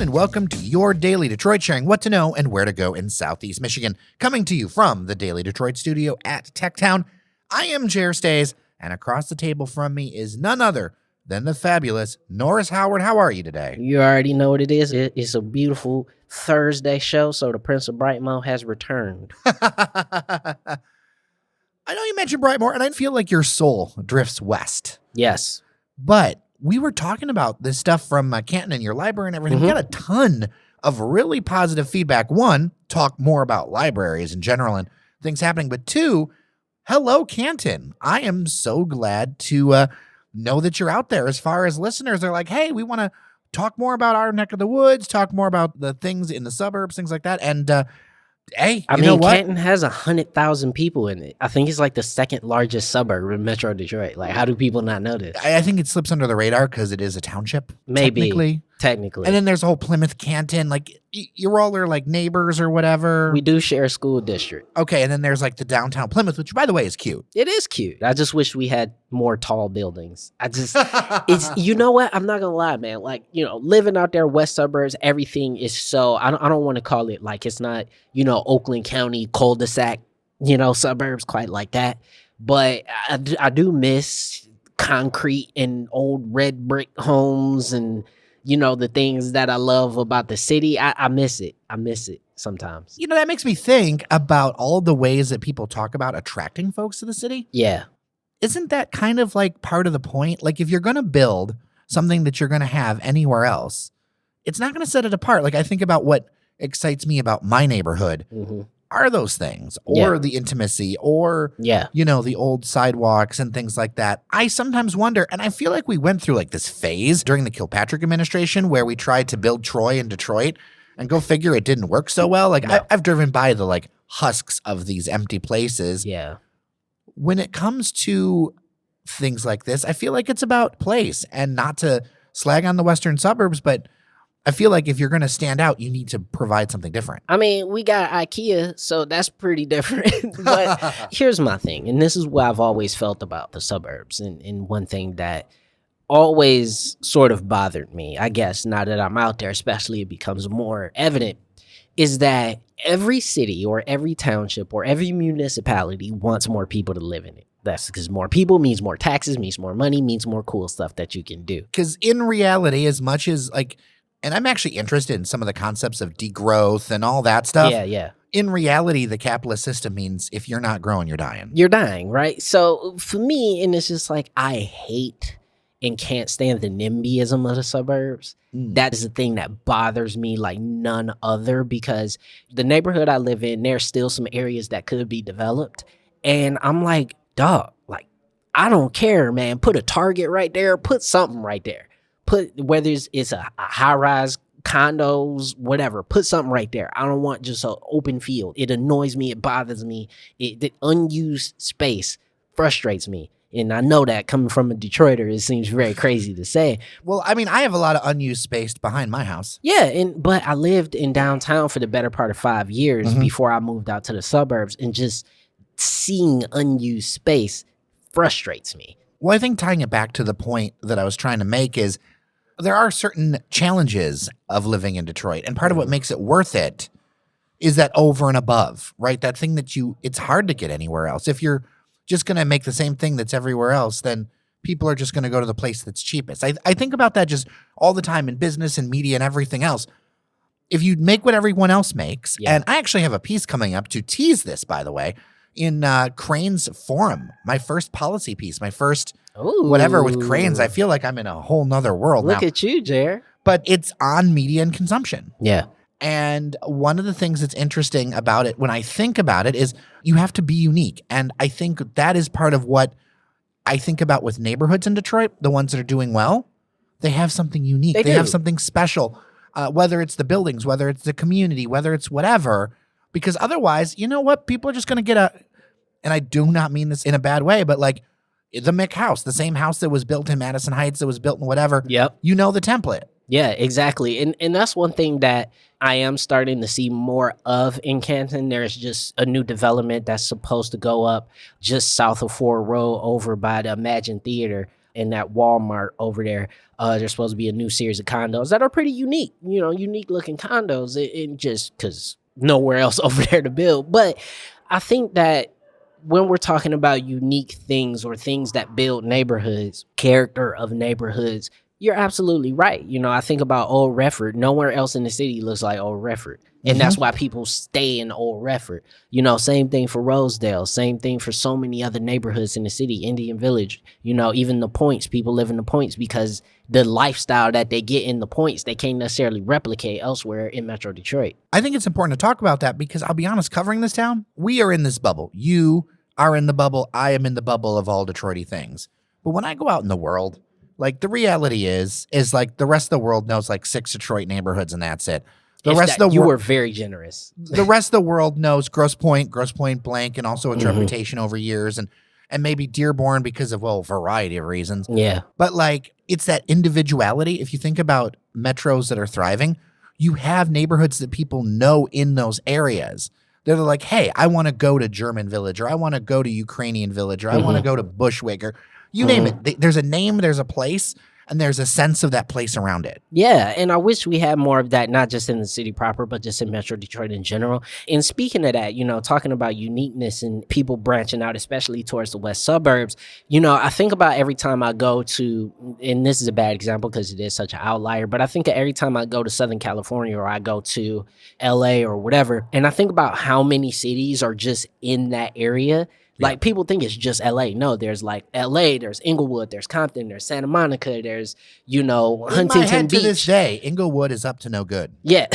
everyone, and welcome to your Daily Detroit, sharing what to know and where to go in Southeast Michigan. Coming to you from the Daily Detroit studio at Techtown, I am Jer Stays, and across the table from me is none other than the fabulous Norris Howard. How are you today? You already know what it is. It's a beautiful Thursday show, so the Prince of Brightmore has returned. I know you mentioned Brightmore, and I feel like your soul drifts west. Yes. But we were talking about this stuff from Canton and your library and everything. We got a ton of really positive feedback. One, talk more about libraries in general and things happening. But two, hello, Canton. I am so glad to know that you're out there. As far as listeners, they're like, hey, we want to talk more about our neck of the woods, talk more about the things in the suburbs, things like that. And hey, I you know mean, what? Canton has 100,000 people in it. I think it's like the second largest suburb in Metro Detroit. Like, how do people not know this? I think it slips under the radar because it is a township. Maybe. Technically. And then there's a whole Plymouth Canton. Like, you're all are like neighbors or whatever. We do share a school district. Okay, and then there's like the downtown Plymouth, which, by the way, is cute. It is cute. I just wish we had more tall buildings. It's, you know what? I'm not going to lie, man. Like, you know, living out there, west suburbs, everything is so, I don't want to call it like it's not, you know, Oakland County cul-de-sac, you know, suburbs quite like that. But I do miss concrete and old red brick homes and, you know, the things that I love about the city. I miss it. I miss it sometimes. You know, that makes me think about all the ways that people talk about attracting folks to the city. Yeah. Isn't that kind of like part of the point? Like, if you're going to build something that you're going to have anywhere else, it's not going to set it apart. Like, I think about what excites me about my neighborhood are those things, or the intimacy, or, you know, the old sidewalks and things like that. I sometimes wonder, and I feel like we went through like this phase during the Kilpatrick administration where we tried to build Troy and Detroit, and go figure it didn't work so well. Like, I've driven by the like husks of these empty places. Yeah. When it comes to things like this, I feel like it's about place, and not to slag on the western suburbs, but I feel like if you're going to stand out, you need to provide something different. I mean, we got IKEA, so that's pretty different. But here's my thing, and this is what I've always felt about the suburbs, and one thing that always sort of bothered me, I guess, now that I'm out there, especially it becomes more evident, is that every city or every township or every municipality wants more people to live in it. That's because more people means more taxes, means more money, means more cool stuff that you can do. Because in reality, as much as like, and I'm actually interested in some of the concepts of degrowth and all that stuff. Yeah. In reality, the capitalist system means if you're not growing, you're dying. You're dying, right? So for me, and it's just like, I hate and can't stand the NIMBYism of the suburbs. That is the thing that bothers me like none other, because the neighborhood I live in, there's still some areas that could be developed. And I'm like, dog, like, I don't care, man. Put a Target right there. Put something right there. Put, whether it's a high-rise, condos, whatever, put something right there. I don't want just an open field. It annoys me. It bothers me. The unused space frustrates me. And I know that coming from a Detroiter, it seems very crazy to say. Well, I mean, I have a lot of unused space behind my house. Yeah, but I lived in downtown for the better part of 5 years before I moved out to the suburbs, and just seeing unused space frustrates me. Well, I think tying it back to the point that I was trying to make is there are certain challenges of living in Detroit, and part of what makes it worth it is that over and above, right? That thing that it's hard to get anywhere else. If you're just going to make the same thing that's everywhere else, then people are just going to go to the place that's cheapest. I think about that just all the time in business and media and everything else. If you make what everyone else makes, and I actually have a piece coming up to tease this, by the way, in Crane's Forum, my first policy piece, my first whatever with Cranes. I feel like I'm in a whole nother world now. Look at you, Jer. But it's on media and consumption. Yeah. And one of the things that's interesting about it when I think about it is you have to be unique. And I think that is part of what I think about with neighborhoods in Detroit, the ones that are doing well. They have something unique. They have something special, whether it's the buildings, whether it's the community, whether it's whatever. Because otherwise, you know what? People are just going to get and I do not mean this in a bad way, but like the Mick house, the same house that was built in Madison Heights, that was built in whatever. Yep. You know the template. Yeah, exactly. And that's one thing that I am starting to see more of in Canton. There's just a new development that's supposed to go up just south of Ford Road over by the Imagine Theater. in that Walmart over there. There's supposed to be a new series of condos that are pretty unique, unique looking condos, and just because nowhere else over there to build. But I think that when we're talking about unique things or things that build neighborhoods, character of neighborhoods, you're absolutely right. I think about Old Redford. Nowhere else in the city looks like Old Redford. And that's why people stay in Old Redford. Same thing for Rosedale. Same thing for so many other neighborhoods in the city, Indian Village, even the Points. People live in the Points because the lifestyle that they get in the Points, they can't necessarily replicate elsewhere in Metro Detroit. I think it's important to talk about that because I'll be honest, covering this town, we are in this bubble. You are in the bubble. I am in the bubble of all Detroit-y things. But when I go out in the world, like the reality is like the rest of the world knows like 6 Detroit neighborhoods and that's it. The rest of the world, you were very generous. The rest of the world knows Grosse Pointe Blank, and also its reputation over years, and maybe Dearborn because of a variety of reasons. Yeah. But like it's that individuality. If you think about metros that are thriving, you have neighborhoods that people know in those areas. They're like, hey, I want to go to German Village, or I want to go to Ukrainian Village, or I want to go to Bushwick, or you name it. There's a name, there's a place, and there's a sense of that place around it. Yeah, and I wish we had more of that, not just in the city proper, but just in Metro Detroit in general. And speaking of that, talking about uniqueness and people branching out, especially towards the west suburbs, I think about every time I go to, and this is a bad example because it is such an outlier, but I think every time I go to Southern California or I go to LA or whatever, and I think about how many cities are just in that area. Like, people think it's just L.A. No, there's like L.A., there's Inglewood, there's Compton, there's Santa Monica, there's, Huntington Beach. To this day, Inglewood is up to no good. Yeah,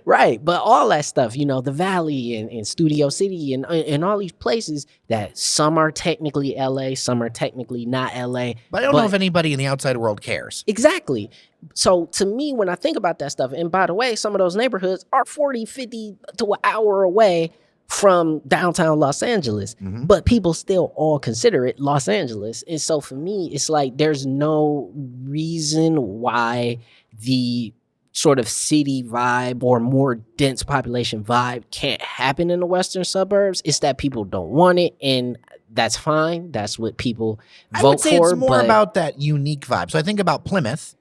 right. But all that stuff, the Valley and Studio City and all these places that some are technically L.A., some are technically not L.A. But I don't know if anybody in the outside world cares. Exactly. So to me, when I think about that stuff, and by the way, some of those neighborhoods are 40, 50 to an hour away from downtown Los Angeles, but people still all consider it Los Angeles. And so for me, it's like there's no reason why the sort of city vibe or more dense population vibe can't happen in the western suburbs. It's that people don't want it, and that's fine. That's what people vote for. I would say it's more about that unique vibe. So I think about Plymouth,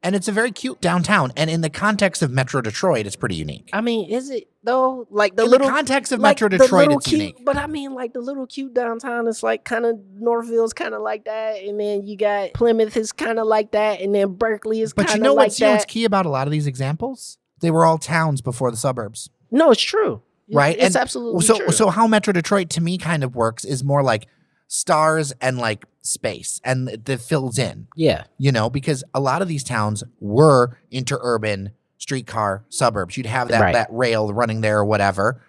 and it's a very cute downtown. And in the context of Metro Detroit, it's pretty unique. I mean, is it though? Like the in little the context of Metro Detroit, it's cute, unique. But I mean, like the little cute downtown is like kind of Northville's kind of like that, and then you got Plymouth is kind of like that, and then Berkeley is kind of like that. But you know what's key about a lot of these examples? They were all towns before the suburbs. No, it's true. Right? It's absolutely true. So how Metro Detroit to me kind of works is more like stars and like space, and that fills in. Yeah. Because a lot of these towns were interurban streetcar suburbs. You'd have that rail running there or whatever.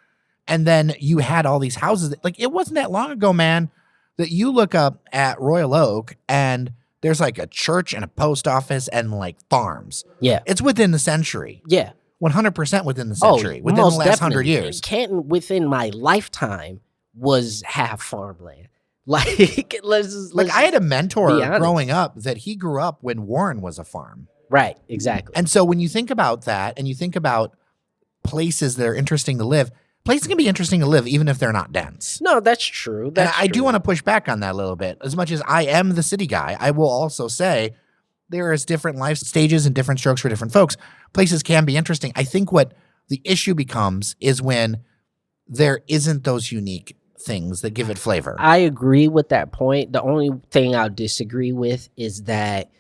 And then you had all these houses. Like, it wasn't that long ago, man, that you look up at Royal Oak and there's like a church and a post office and like farms. Yeah. It's within the century. Yeah. 100% within the century, within the last 100 years. Canton within my lifetime was half farmland. Like, I had a mentor growing up that he grew up when Warren was a farm. Right, exactly. And so when you think about that and you think about places that are interesting to live, places can be interesting to live even if they're not dense. No, that's true. I do want to push back on that a little bit. As much as I am the city guy, I will also say there is different life stages and different strokes for different folks. Places can be interesting. I think what the issue becomes is when there isn't those unique things that give it flavor. I agree with that point. The only thing I'll disagree with is that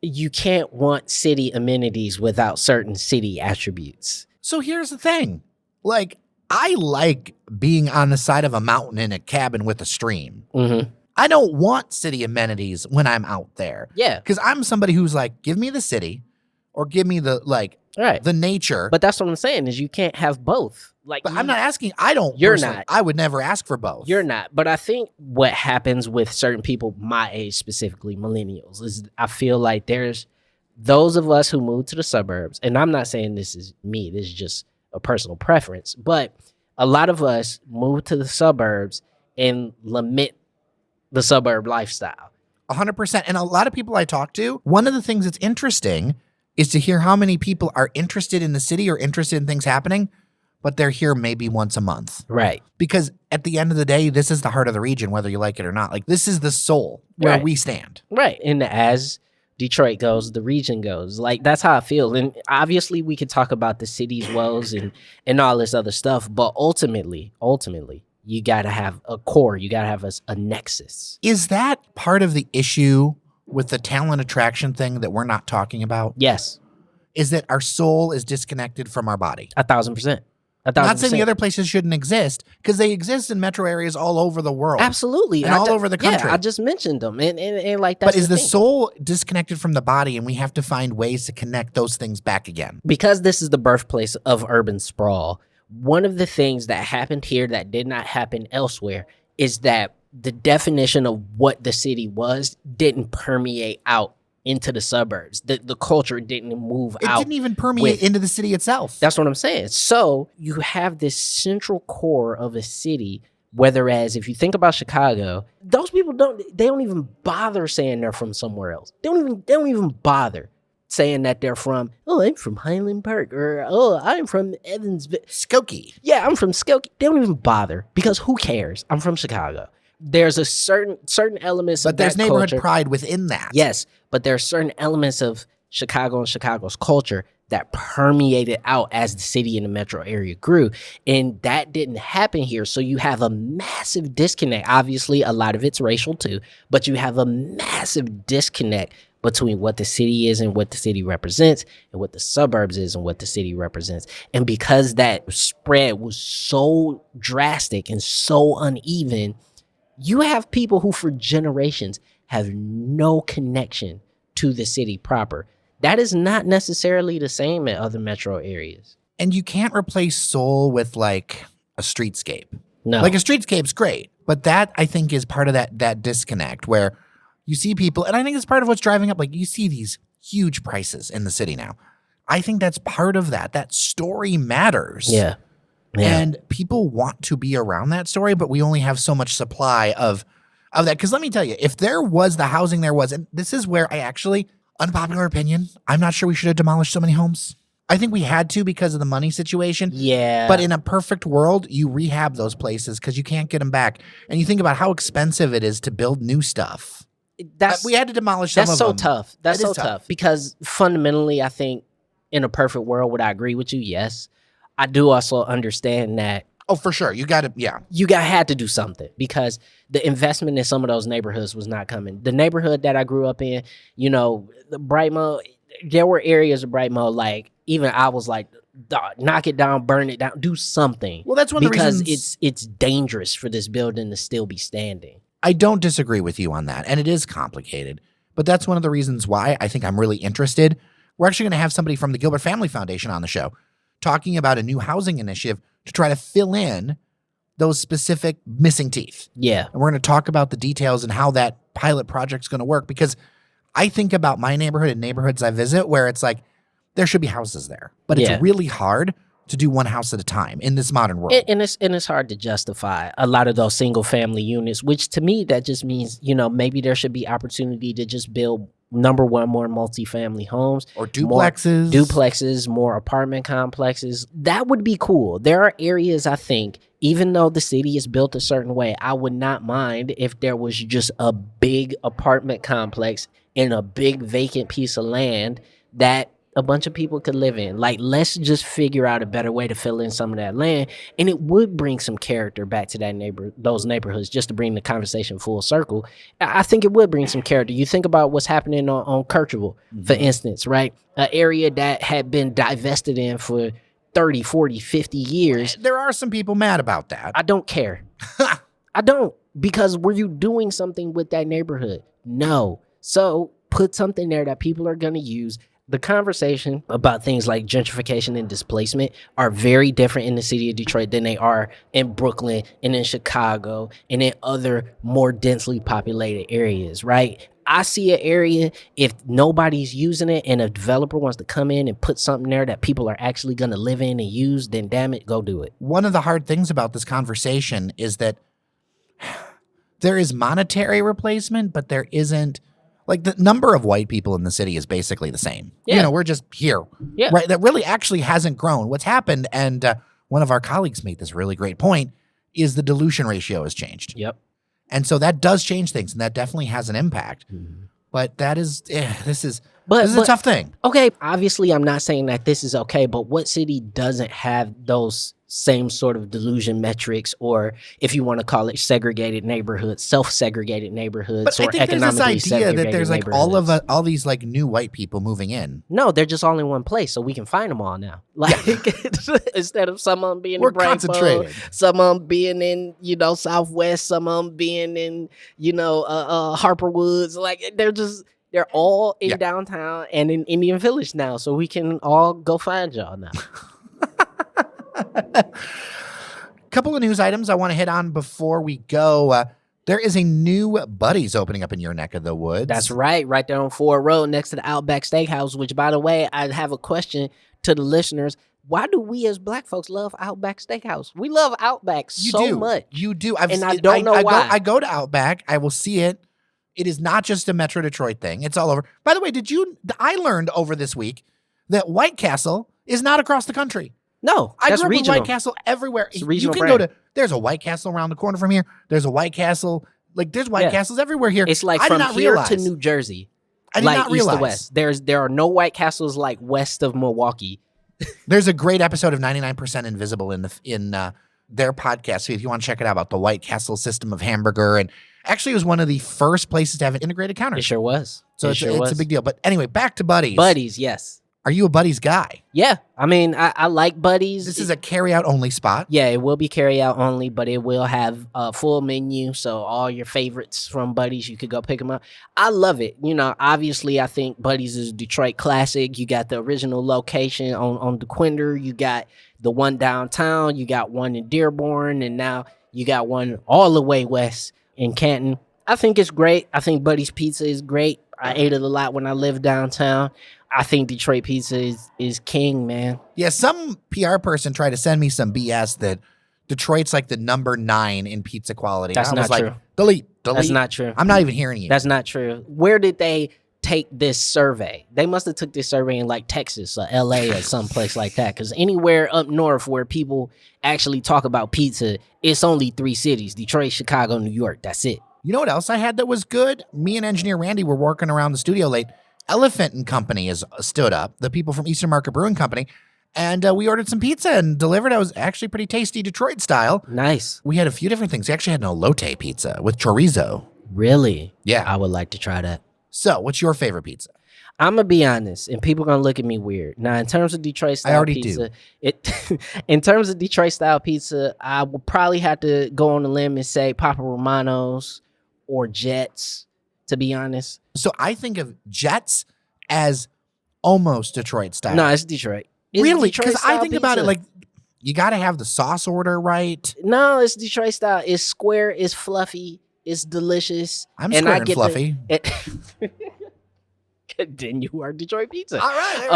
you can't want city amenities without certain city attributes. So here's the thing. Like, I like being on the side of a mountain in a cabin with a stream. I don't want city amenities when I'm out there. Yeah. Because I'm somebody who's like, give me the city or give me the, the nature. But that's what I'm saying is you can't have both. Like, but I'm not asking. You're not. I would never ask for both. You're not. But I think what happens with certain people, my age specifically, millennials, is I feel like there's those of us who move to the suburbs, and I'm not saying this is me. This is just a personal preference. But a lot of us move to the suburbs and lament the suburb lifestyle. 100%. And a lot of people I talk to, one of the things that's interesting is to hear how many people are interested in the city or interested in things happening, but they're here maybe once a month. Right. Because at the end of the day, this is the heart of the region, whether you like it or not. Like, this is the soul where Right. we stand. Right. And as Detroit goes, the region goes. Like, that's how I feel. And obviously we could talk about the city's woes and all this other stuff, but ultimately, you got to have a core. You got to have a nexus. Is that part of the issue with the talent attraction thing that we're not talking about? Yes. Is that our soul is disconnected from our body? 1,000%. I'm not saying the other places shouldn't exist, because they exist in metro areas all over the world. Absolutely. And all over the country. Yeah, I just mentioned them. And like, that's but is the thing. soul disconnected from the body, and we have to find ways to connect those things back again? Because this is the birthplace of urban sprawl, one of the things that happened here that did not happen elsewhere is that the definition of what the city was didn't permeate out into the suburbs. The culture didn't move out. It didn't even permeate into the city itself. That's what I'm saying. So you have this central core of a city, whereas if you think about Chicago, those people don't even bother saying they're from somewhere else. They don't even bother saying that they're from, I'm from Highland Park, or I'm from Evansville. Skokie. Yeah, I'm from Skokie. They don't even bother, because who cares? I'm from Chicago. There's a certain elements of that culture. But there's neighborhood pride within that. Yes, but there are certain elements of Chicago and Chicago's culture that permeated out as the city and the metro area grew. And that didn't happen here. So you have a massive disconnect. Obviously, a lot of it's racial too, but you have a massive disconnect between what the city is and what the city represents, and what the suburbs is and what the city represents. And because that spread was so drastic and so uneven, you have people who for generations have no connection to the city proper. That is not necessarily the same in other metro areas. And you can't replace soul with like a streetscape. No. Like, a streetscape's great, but that, I think, is part of that disconnect where you see people, and I think it's part of what's driving up, like, you see these huge prices in the city now. I think that's part of that. That story matters. Yeah. And people want to be around that story, but we only have so much supply of that. Because let me tell you, if there was the housing there was, and this is where I actually, unpopular opinion, I'm not sure we should have demolished so many homes. I think we had to because of the money situation. Yeah. But in a perfect world, you rehab those places because you can't get them back. And you think about how expensive it is to build new stuff. We had to demolish some of them. That's so tough. That's That so is tough. Because fundamentally, I think in a perfect world, would I agree with you? Yes. I do also understand that. Oh, for sure. You got to, yeah. Had to do something, because the investment in some of those neighborhoods was not coming. The neighborhood that I grew up in, the Brightmo, there were areas of Brightmo, like, even I was like, knock it down, burn it down, do something. Well, that's one of the reasons. Because it's dangerous for this building to still be standing. I don't disagree with you on that, and it is complicated. But that's one of the reasons why I think I'm really interested. We're actually going to have somebody from the Gilbert Family Foundation on the show talking about a new housing initiative to try to fill in those specific missing teeth. Yeah. And we're going to talk about the details and how that pilot project's going to work, because I think about my neighborhood and neighborhoods I visit where it's like, there should be houses there, but it's really hard to do one house at a time in this modern world. And it's hard to justify a lot of those single family units, which to me, that just means, maybe there should be opportunity to just build, number one, more multifamily homes. Or duplexes. More apartment complexes. That would be cool. There are areas, I think, even though the city is built a certain way, I would not mind if there was just a big apartment complex in a big vacant piece of land that a bunch of people could live in. Like, let's just figure out a better way to fill in some of that land, and it would bring some character back to those neighborhoods, just to bring the conversation full circle. I think it would bring some character. You think about what's happening on Kirchville, for instance, right? An area that had been divested in for 30, 40, 50 years. There are some people mad about that. I don't care. I don't, because were you doing something with that neighborhood? No. So put something there that people are going to use. The conversation about things like gentrification and displacement are very different in the city of Detroit than they are in Brooklyn and in Chicago and in other more densely populated areas, right? I see an area, if nobody's using it and a developer wants to come in and put something there that people are actually going to live in and use, then damn it, go do it. One of the hard things about this conversation is that there is monetary replacement, but there isn't. Like, the number of white people in the city is basically the same. Yeah. We're just here. Yeah. Right? That really actually hasn't grown. What's happened, and one of our colleagues made this really great point, is the dilution ratio has changed. Yep. And so that does change things, and that definitely has an impact. But that is, this is a tough thing. Okay, obviously I'm not saying that this is okay, but what city doesn't have those same sort of delusion metrics, or if you want to call it segregated neighborhoods, self-segregated neighborhoods, But or I think there's economically this idea that there's like neighborhoods. all these like new white people moving in. No, they're just all in one place, so we can find them all now. Like instead of some of them being We're in Brainpool, concentrated. some of them being in Southwest, some of them being in Harper Woods. Like they're all in downtown and in Indian Village now, so we can all go find y'all now. Couple of news items I want to hit on before we go. There is a new Buddy's opening up in your neck of the woods. That's right there on Ford Road next to the Outback Steakhouse, which, by the way, I have a question to the listeners. Why do we as black folks love Outback Steakhouse? We love Outback much. You do. I don't know why. I go to Outback. I will see it. It is not just a Metro Detroit thing. It's all over. By the way, I learned over this week that White Castle is not across the country. No, I that's grew up regional. with White Castle everywhere. It's a regional you can brand. go to, there's a White Castle around the corner from here. There's a White Castle. Like, there's White Castles everywhere here. It's like I did from not here realize. to New Jersey. I did like not east realize. to west. There are no White Castles like west of Milwaukee. There's a great episode of 99% Invisible in their podcast. So if you want to check it out, about the White Castle system of hamburger, and actually it was one of the first places to have an integrated counter. It sure was. So it's a big deal. But anyway, back to Buddy's. Buddy's, yes. Are you a Buddy's guy? Yeah, I mean, I like Buddy's. This is a carry-out only spot. Yeah, it will be carry-out only, but it will have a full menu, so all your favorites from Buddy's, you could go pick them up. I love it. Obviously, I think Buddy's is a Detroit classic. You got the original location on DeQuinder. You got the one downtown. You got one in Dearborn, and now you got one all the way west in Canton. I think it's great. I think Buddy's Pizza is great. I ate it a lot when I lived downtown. I think Detroit pizza is king, man. Yeah, some PR person tried to send me some BS that Detroit's like the number 9 in pizza quality. That's not true. Delete. That's not true. I'm not even hearing you. That's not true. Where did they take this survey? They must have took this survey in like Texas or LA or someplace like that. Because anywhere up north where people actually talk about pizza, it's only 3 cities: Detroit, Chicago, New York. That's it. You know what else I had that was good? Me and engineer Randy were working around the studio late. Elephant and Company has stood up, the people from Eastern Market Brewing Company, and we ordered some pizza and delivered. It was actually pretty tasty, Detroit style. Nice. We had a few different things. We actually had an elote pizza with chorizo. Really? Yeah. I would like to try that. So, what's your favorite pizza? I'm going to be honest, and people going to look at me weird. Now, in terms of Detroit style I already pizza, in terms of Detroit style pizza, I will probably have to go on a limb and say Papa Romano's or Jets, to be honest. So, I think of Jets as almost Detroit style. No, it's Detroit. It's really? Detroit Because I style think about it pizza. like, you got to have the sauce order right. No, it's Detroit style. It's square, it's fluffy, it's delicious. I'm square and fluffy. Then you are Detroit pizza. All right, there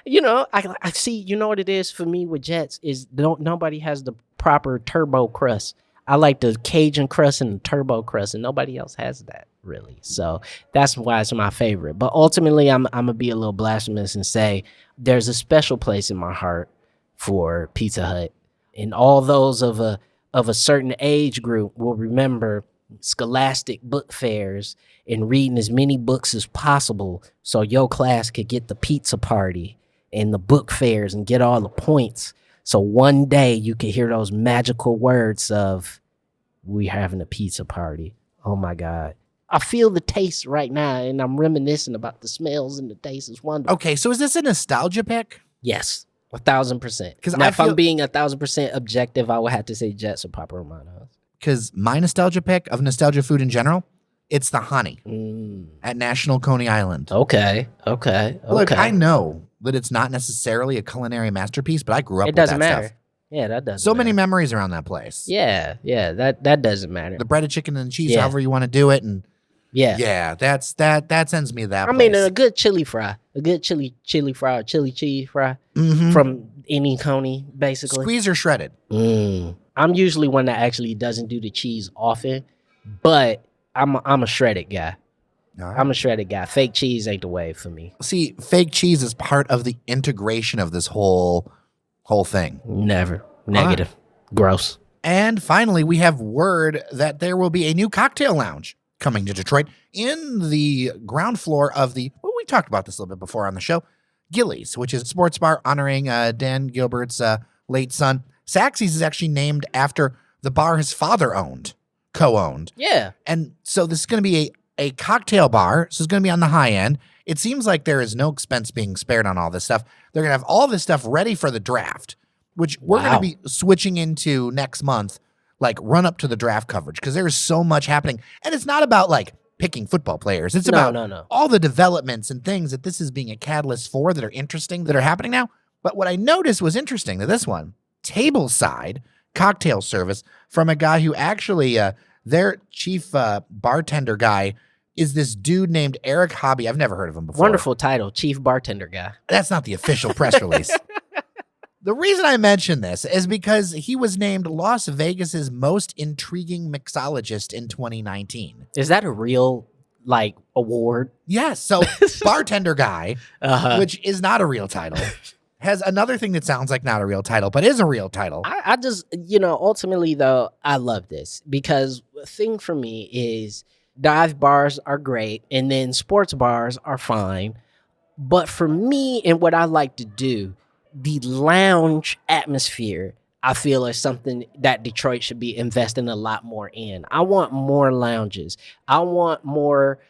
we go. I see. You know what it is for me with Jets is nobody has the proper turbo crust. I like the Cajun crust and the turbo crust, and nobody else has that really. So that's why it's my favorite. But ultimately, I'm gonna be a little blasphemous and say there's a special place in my heart for Pizza Hut, and all those of a certain age group will remember scholastic book fairs and reading as many books as possible so your class could get the pizza party and the book fairs and get all the points. So one day you could hear those magical words of, "We having a pizza party." Oh my God. I feel the taste right now and I'm reminiscing about the smells and the taste. It's wonderful. Okay, so is this a nostalgia pick? Yes, 1,000%. 'Cause Now, I if I'm feel- being 1,000% objective, I would have to say Jets or Papa Romano's. Because my nostalgia pick of nostalgia food in general, it's the honey at National Coney Island. Okay. Look, I know that it's not necessarily a culinary masterpiece, but I grew up It with doesn't that matter. stuff. Yeah, that doesn't So matter. many memories around that place. Yeah, that doesn't matter. The breaded chicken and cheese, Yeah. however you want to do it, and Yeah. that sends me to that I place. mean, a good chili fry, a good chili fry, or chili cheese fry Mhm. from any Coney, basically. Squeeze or shredded. I'm usually one that actually doesn't do the cheese often, but I'm a shredded guy. All right. I'm a shredded guy. Fake cheese ain't the way for me. See, fake cheese is part of the integration of this whole thing. Never. Negative. Gross. And finally, we have word that there will be a new cocktail lounge coming to Detroit in the ground floor of well, we talked about this a little bit before on the show, Gilly's, which is a sports bar honoring Dan Gilbert's late son. Saksey's is actually named after the bar his father co-owned. Yeah. And so this is going to be a cocktail bar. So it's going to be on the high end. It seems like there is no expense being spared on all this stuff. They're going to have all this stuff ready for the draft, which we're going to be switching into next month, like run up to the draft coverage, because there's so much happening. And it's not about like picking football players. It's about all the developments and things that this is being a catalyst for that are interesting, that are happening now. But what I noticed was interesting to this one, tableside cocktail service from a guy who actually, their chief bartender guy is this dude named Eric Hobby. I've never heard of him before. Wonderful title, chief bartender guy. That's not the official press release. The reason I mention this is because he was named Las Vegas's most intriguing mixologist in 2019. Is that a real, like, award? Yes. So bartender guy, which is not a real title, has another thing that sounds like not a real title, but is a real title. I just, ultimately, though, I love this because the thing for me is dive bars are great and then sports bars are fine. But for me and what I like to do, the lounge atmosphere, I feel is something that Detroit should be investing a lot more in. I want more lounges. I want more,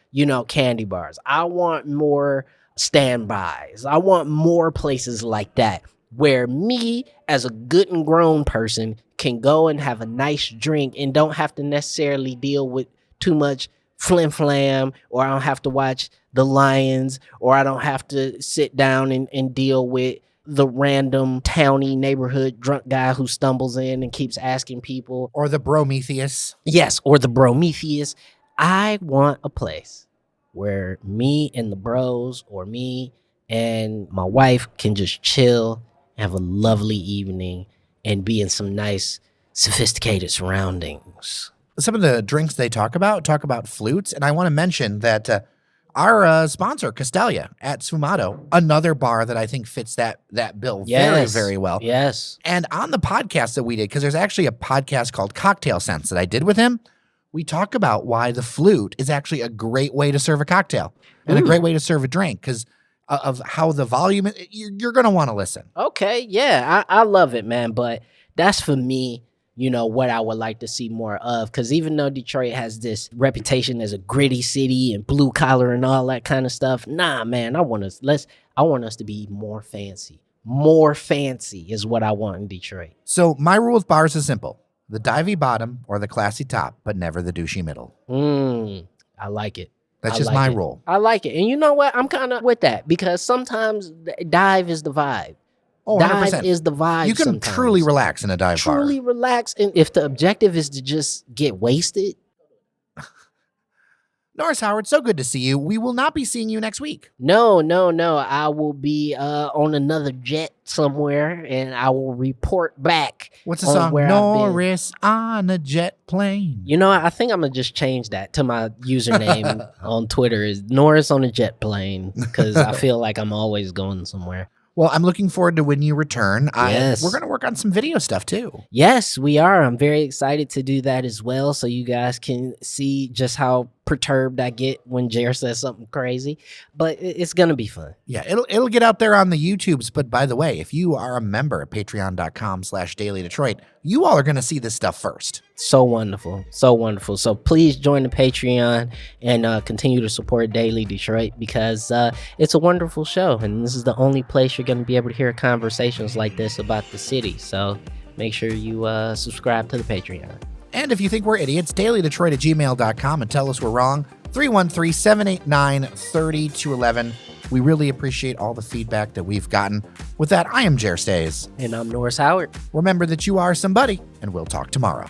candy bars. I want more standbys. I want more places like that where me as a good and grown person can go and have a nice drink and don't have to necessarily deal with too much flim flam, or I don't have to watch the Lions, or I don't have to sit down and deal with the random towny neighborhood drunk guy who stumbles in and keeps asking people. Or the Prometheus. Yes, or the Prometheus. I want a place where me and the bros, or me and my wife, can just chill, have a lovely evening, and be in some nice, sophisticated surroundings. Some of the drinks they talk about flutes, and I want to mention that our sponsor, Castalia at Sfumato, another bar that I think fits that bill very, very well. Yes. And on the podcast that we did, because there's actually a podcast called Cocktail Sense that I did with him, we talk about why the flute is actually a great way to serve a cocktail and a great way to serve a drink because of how the volume, you're going to want to listen. Okay, yeah, I love it, man. But that's for me, what I would like to see more of. Because even though Detroit has this reputation as a gritty city and blue collar and all that kind of stuff, nah, man, I want us to be more fancy. More fancy is what I want in Detroit. So my rule with bars is simple. The divey bottom or the classy top, but never the douchey middle. I like it. That's just my rule. I like it. And you know what? I'm kind of with that because sometimes dive is the vibe. Oh, 100%. Dive is the vibe. You can sometimes. truly relax in a dive bar. Truly relax. And if the objective is to just get wasted. Norris Howard, so good to see you. We will not be seeing you next week. No. I will be on another jet somewhere, and I will report back. What's the song? Norris on a jet plane. I think I'm going to just change that to my username on Twitter is Norris on a jet plane because I feel like I'm always going somewhere. Well, I'm looking forward to when you return. Yes. We're going to work on some video stuff too. Yes, we are. I'm very excited to do that as well, so you guys can see just how perturbed I get when Jer says something crazy. But it's going to be fun. Yeah, it'll get out there on the YouTubes. But by the way, if you are a member at patreon.com/dailydetroit, you all are going to see this stuff first. So wonderful. So wonderful. So please join the Patreon and continue to support Daily Detroit because it's a wonderful show. And this is the only place you're going to be able to hear conversations like this about the city. So make sure you subscribe to the Patreon. And if you think we're idiots, dailydetroit@gmail.com and tell us we're wrong. 313-789-3211. We really appreciate all the feedback that we've gotten. With that, I am Jer Stays. And I'm Norris Howard. Remember that you are somebody, and we'll talk tomorrow.